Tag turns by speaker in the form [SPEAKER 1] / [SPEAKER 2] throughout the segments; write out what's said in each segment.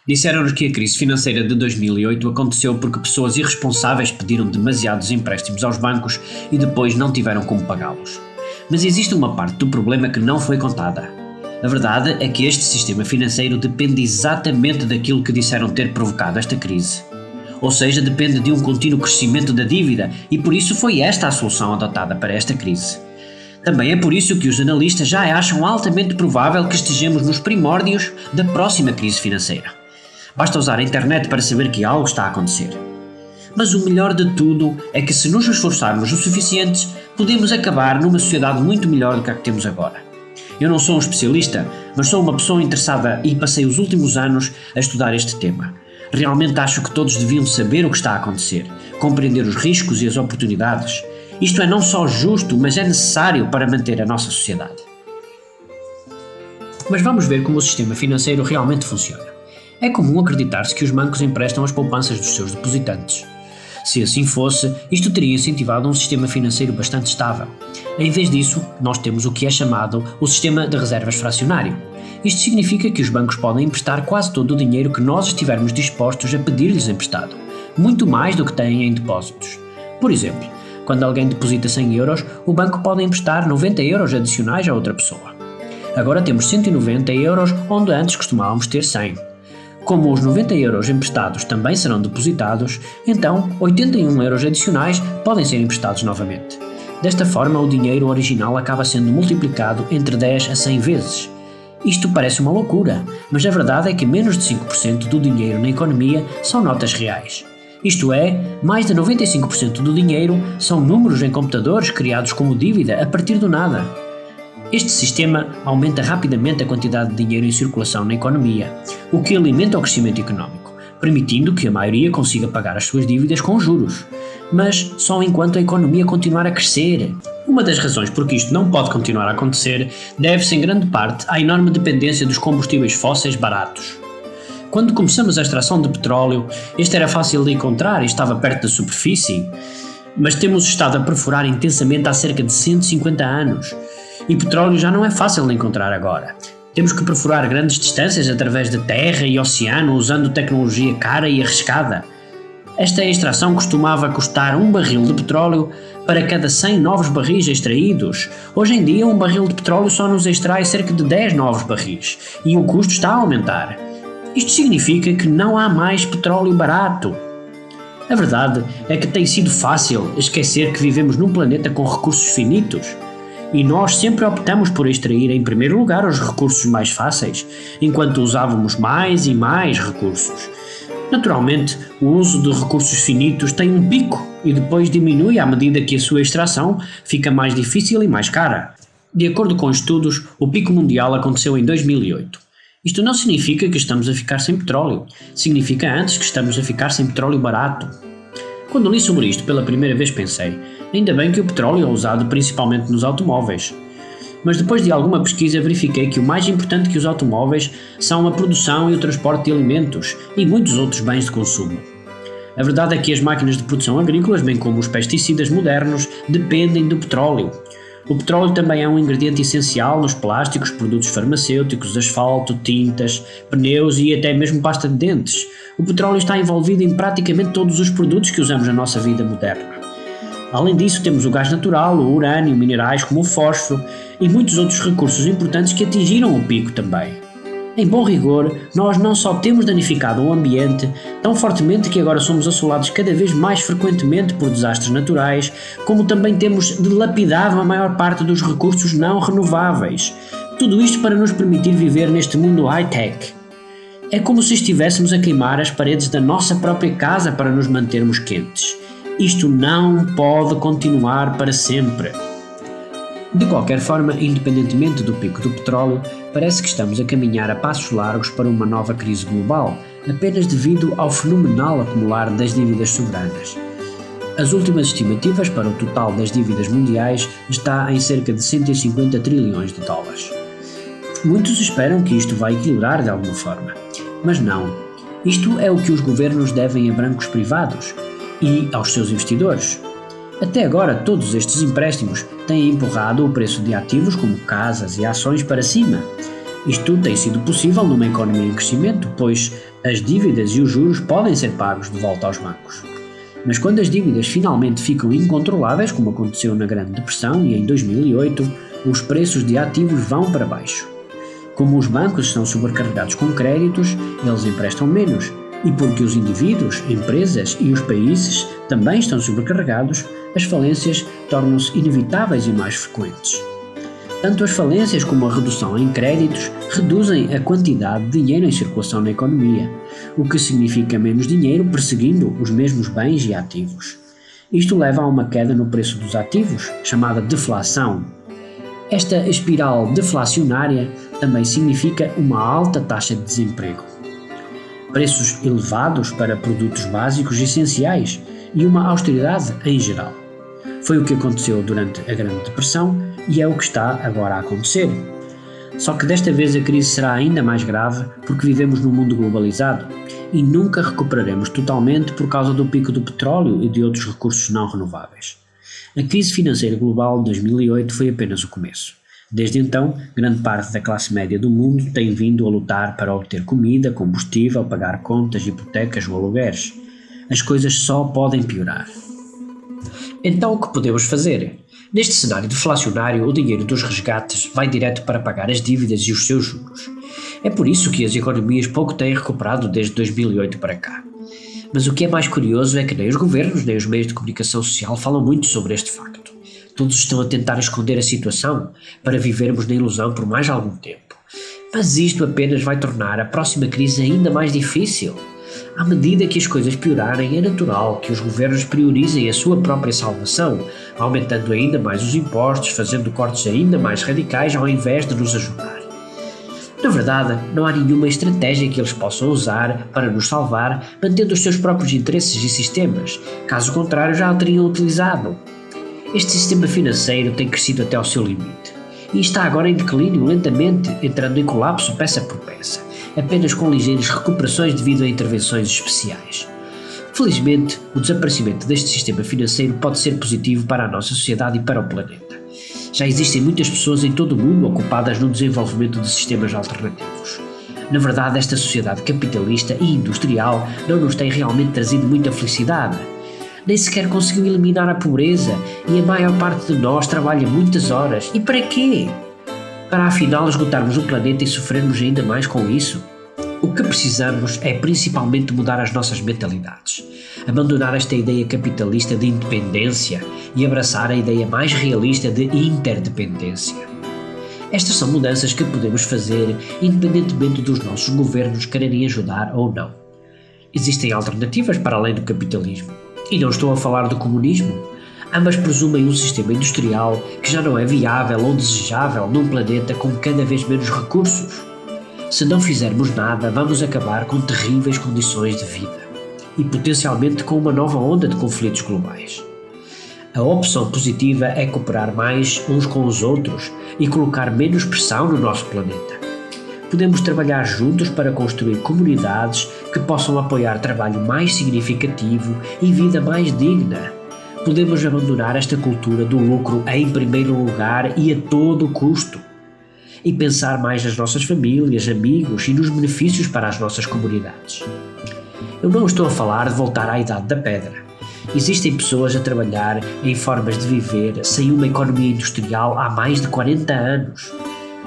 [SPEAKER 1] Disseram-nos que a crise financeira de 2008 aconteceu porque pessoas irresponsáveis pediram demasiados empréstimos aos bancos e depois não tiveram como pagá-los. Mas existe uma parte do problema que não foi contada. A verdade é que este sistema financeiro depende exatamente daquilo que disseram ter provocado esta crise. Ou seja, depende de um contínuo crescimento da dívida e por isso foi esta a solução adotada para esta crise. Também é por isso que os analistas já acham altamente provável que estejamos nos primórdios da próxima crise financeira. Basta usar a internet para saber que algo está a acontecer. Mas o melhor de tudo é que se nos esforçarmos o suficiente, podemos acabar numa sociedade muito melhor do que a que temos agora. Eu não sou um especialista, mas sou uma pessoa interessada e passei os últimos anos a estudar este tema. Realmente acho que todos deviam saber o que está a acontecer, compreender os riscos e as oportunidades. Isto é não só justo, mas é necessário para manter a nossa sociedade. Mas vamos ver como o sistema financeiro realmente funciona. É comum acreditar-se que os bancos emprestam as poupanças dos seus depositantes. Se assim fosse, isto teria incentivado um sistema financeiro bastante estável. Em vez disso, nós temos o que é chamado o sistema de reservas fracionário. Isto significa que os bancos podem emprestar quase todo o dinheiro que nós estivermos dispostos a pedir-lhes emprestado, muito mais do que têm em depósitos. Por exemplo, quando alguém deposita 100 euros, o banco pode emprestar 90 euros adicionais a outra pessoa. Agora temos 190 euros, onde antes costumávamos ter 100. Como os 90 euros emprestados também serão depositados, então 81 euros adicionais podem ser emprestados novamente. Desta forma, o dinheiro original acaba sendo multiplicado entre 10 a 100 vezes. Isto parece uma loucura, mas a verdade é que menos de 5% do dinheiro na economia são notas reais. Isto é, mais de 95% do dinheiro são números em computadores criados como dívida a partir do nada. Este sistema aumenta rapidamente a quantidade de dinheiro em circulação na economia, o que alimenta o crescimento económico, permitindo que a maioria consiga pagar as suas dívidas com juros. Mas só enquanto a economia continuar a crescer. Uma das razões por que isto não pode continuar a acontecer deve-se em grande parte à enorme dependência dos combustíveis fósseis baratos. Quando começamos a extração de petróleo, este era fácil de encontrar e estava perto da superfície, mas temos estado a perfurar intensamente há cerca de 150 anos. E petróleo já não é fácil de encontrar agora. Temos que perfurar grandes distâncias através de terra e oceano usando tecnologia cara e arriscada. Esta extração costumava custar um barril de petróleo para cada 100 novos barris extraídos. Hoje em dia, um barril de petróleo só nos extrai cerca de 10 novos barris e o custo está a aumentar. Isto significa que não há mais petróleo barato. A verdade é que tem sido fácil esquecer que vivemos num planeta com recursos finitos. E nós sempre optamos por extrair em primeiro lugar os recursos mais fáceis, enquanto usávamos mais e mais recursos. Naturalmente, o uso de recursos finitos tem um pico e depois diminui à medida que a sua extração fica mais difícil e mais cara. De acordo com estudos, o pico mundial aconteceu em 2008. Isto não significa que estamos a ficar sem petróleo, significa antes que estamos a ficar sem petróleo barato. Quando li sobre isto pela primeira vez pensei, ainda bem que o petróleo é usado principalmente nos automóveis. Mas depois de alguma pesquisa verifiquei que o mais importante que os automóveis são a produção e o transporte de alimentos e muitos outros bens de consumo. A verdade é que as máquinas de produção agrícolas, bem como os pesticidas modernos, dependem do petróleo. O petróleo também é um ingrediente essencial nos plásticos, produtos farmacêuticos, asfalto, tintas, pneus e até mesmo pasta de dentes. O petróleo está envolvido em praticamente todos os produtos que usamos na nossa vida moderna. Além disso, temos o gás natural, o urânio, minerais como o fósforo e muitos outros recursos importantes que atingiram o pico também. Em bom rigor, nós não só temos danificado o ambiente tão fortemente que agora somos assolados cada vez mais frequentemente por desastres naturais, como também temos dilapidado a maior parte dos recursos não renováveis. Tudo isto para nos permitir viver neste mundo high-tech. É como se estivéssemos a queimar as paredes da nossa própria casa para nos mantermos quentes. Isto não pode continuar para sempre. De qualquer forma, independentemente do pico do petróleo, parece que estamos a caminhar a passos largos para uma nova crise global, apenas devido ao fenomenal acumular das dívidas soberanas. As últimas estimativas para o total das dívidas mundiais está em cerca de 150 trilhões de dólares. Muitos esperam que isto vai equilibrar de alguma forma, mas não. Isto é o que os governos devem a bancos privados e aos seus investidores. Até agora, todos estes empréstimos têm empurrado o preço de ativos como casas e ações para cima. Isto tem sido possível numa economia em crescimento, pois As dívidas e os juros podem ser pagos de volta aos bancos. Mas quando as dívidas finalmente ficam incontroláveis, como aconteceu na Grande Depressão e em 2008, os preços de ativos vão para baixo. Como os bancos estão sobrecarregados com créditos, eles emprestam menos, e porque os indivíduos, empresas e os países também estão sobrecarregados, as falências tornam-se inevitáveis e mais frequentes. Tanto as falências como a redução em créditos reduzem a quantidade de dinheiro em circulação na economia, o que significa menos dinheiro perseguindo os mesmos bens e ativos. Isto leva a uma queda no preço dos ativos, chamada deflação. Esta espiral deflacionária também significa uma alta taxa de desemprego, preços elevados para produtos básicos e essenciais e uma austeridade em geral. Foi o que aconteceu durante a Grande Depressão e é o que está agora a acontecer. Só que desta vez a crise será ainda mais grave porque vivemos num mundo globalizado e nunca recuperaremos totalmente por causa do pico do petróleo e de outros recursos não renováveis. A crise financeira global de 2008 foi apenas o começo. Desde então, grande parte da classe média do mundo tem vindo a lutar para obter comida, combustível, pagar contas, hipotecas ou alugueres. As coisas só podem piorar. Então o que podemos fazer? Neste cenário deflacionário, o dinheiro dos resgates vai direto para pagar as dívidas e os seus juros. É por isso que as economias pouco têm recuperado desde 2008 para cá. Mas o que é mais curioso é que nem os governos nem os meios de comunicação social falam muito sobre este facto. Todos estão a tentar esconder a situação para vivermos na ilusão por mais algum tempo. Mas isto apenas vai tornar a próxima crise ainda mais difícil. À medida que as coisas piorarem, é natural que os governos priorizem a sua própria salvação, aumentando ainda mais os impostos, fazendo cortes ainda mais radicais ao invés de nos ajudar. Na verdade, não há nenhuma estratégia que eles possam usar para nos salvar, mantendo os seus próprios interesses e sistemas, caso contrário já o teriam utilizado. Este sistema financeiro tem crescido até ao seu limite, e está agora em declínio lentamente, entrando em colapso peça por peça, apenas com ligeiras recuperações devido a intervenções especiais. Felizmente, o desaparecimento deste sistema financeiro pode ser positivo para a nossa sociedade e para o planeta. Já existem muitas pessoas em todo o mundo ocupadas no desenvolvimento de sistemas alternativos. Na verdade, esta sociedade capitalista e industrial não nos tem realmente trazido muita felicidade. Nem sequer conseguiu eliminar a pobreza e a maior parte de nós trabalha muitas horas. E para quê? Para afinal esgotarmos o planeta e sofrermos ainda mais com isso? O que precisamos é principalmente mudar as nossas mentalidades, abandonar esta ideia capitalista de independência e abraçar a ideia mais realista de interdependência. Estas são mudanças que podemos fazer independentemente dos nossos governos quererem ajudar ou não. Existem alternativas para além do capitalismo, e não estou a falar do comunismo. Ambas presumem um sistema industrial que já não é viável ou desejável num planeta com cada vez menos recursos. Se não fizermos nada, vamos acabar com terríveis condições de vida e potencialmente com uma nova onda de conflitos globais. A opção positiva é cooperar mais uns com os outros e colocar menos pressão no nosso planeta. Podemos trabalhar juntos para construir comunidades que possam apoiar trabalho mais significativo e vida mais digna. Podemos abandonar esta cultura do lucro em primeiro lugar e a todo custo, e pensar mais nas nossas famílias, amigos e nos benefícios para as nossas comunidades. Eu não estou a falar de voltar à Idade da Pedra. Existem pessoas a trabalhar em formas de viver sem uma economia industrial há mais de 40 anos.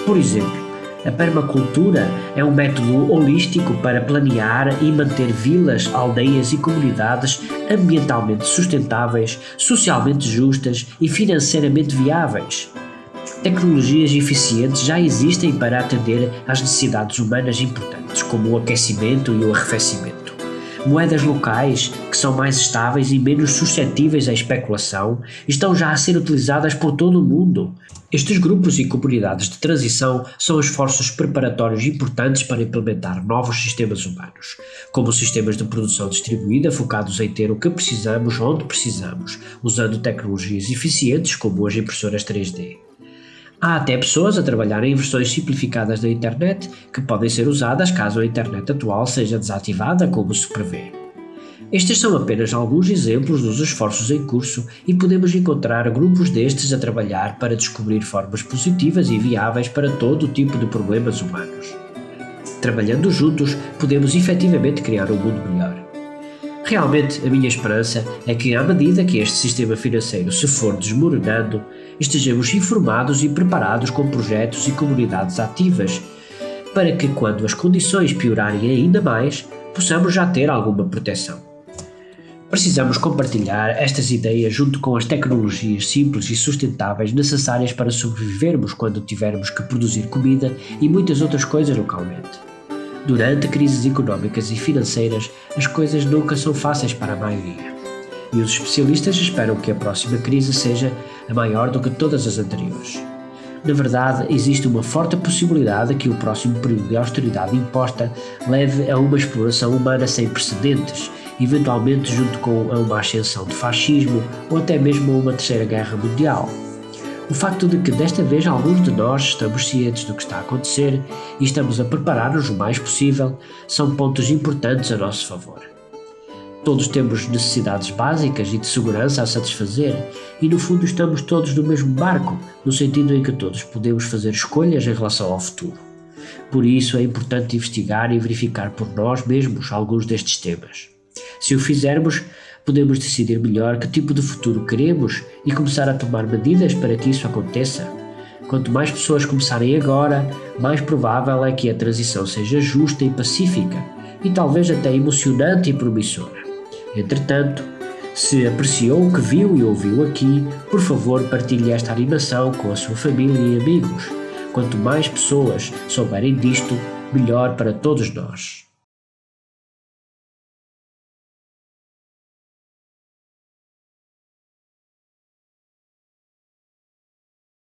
[SPEAKER 1] Por exemplo, a permacultura é um método holístico para planear e manter vilas, aldeias e comunidades ambientalmente sustentáveis, socialmente justas e financeiramente viáveis. Tecnologias eficientes já existem para atender às necessidades humanas importantes, como o aquecimento e o arrefecimento. Moedas locais, que são mais estáveis e menos suscetíveis à especulação, estão já a ser utilizadas por todo o mundo. Estes grupos e comunidades de transição são esforços preparatórios importantes para implementar novos sistemas humanos, como sistemas de produção distribuída focados em ter o que precisamos onde precisamos, usando tecnologias eficientes como as impressoras 3D. Há até pessoas a trabalhar em versões simplificadas da internet que podem ser usadas caso a internet atual seja desativada, como se prevê. Estes são apenas alguns exemplos dos esforços em curso e podemos encontrar grupos destes a trabalhar para descobrir formas positivas e viáveis para todo o tipo de problemas humanos. Trabalhando juntos, podemos efetivamente criar um mundo melhor. Realmente, a minha esperança é que, à medida que este sistema financeiro se for desmoronando, estejamos informados e preparados com projetos e comunidades ativas, para que, quando as condições piorarem ainda mais, possamos já ter alguma proteção. Precisamos compartilhar estas ideias junto com as tecnologias simples e sustentáveis necessárias para sobrevivermos quando tivermos que produzir comida e muitas outras coisas localmente. Durante crises económicas e financeiras, as coisas nunca são fáceis para a maioria. E os especialistas esperam que a próxima crise seja a maior do que todas as anteriores. Na verdade, existe uma forte possibilidade que o próximo período de austeridade imposta leve a uma exploração humana sem precedentes, eventualmente junto com uma ascensão de fascismo ou até mesmo a uma terceira guerra mundial. O facto de que desta vez alguns de nós estamos cientes do que está a acontecer e estamos a preparar-nos o mais possível são pontos importantes a nosso favor. Todos temos necessidades básicas e de segurança a satisfazer e no fundo estamos todos no mesmo barco, no sentido em que todos podemos fazer escolhas em relação ao futuro. Por isso é importante investigar e verificar por nós mesmos alguns destes temas. Se o fizermos, podemos decidir melhor que tipo de futuro queremos e começar a tomar medidas para que isso aconteça. Quanto mais pessoas começarem agora, mais provável é que a transição seja justa e pacífica, e talvez até emocionante e promissora. Entretanto, se apreciou o que viu e ouviu aqui, por favor partilhe esta animação com a sua família e amigos. Quanto mais pessoas souberem disto, melhor para todos nós.